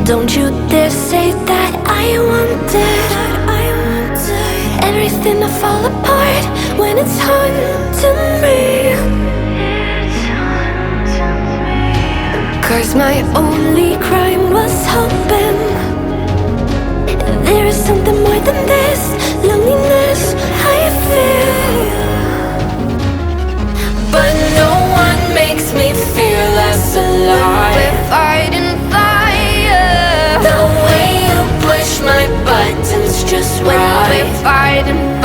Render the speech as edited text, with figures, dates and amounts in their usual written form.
Don't you dare say that I wanted everything to fall apart when it's haunting me. 'Cause my only crime was hoping there is something more than this loneliness I feel. But no one makes me feel less alive. We're fighting fire. The way you push my buttons just right. We're fighting fire.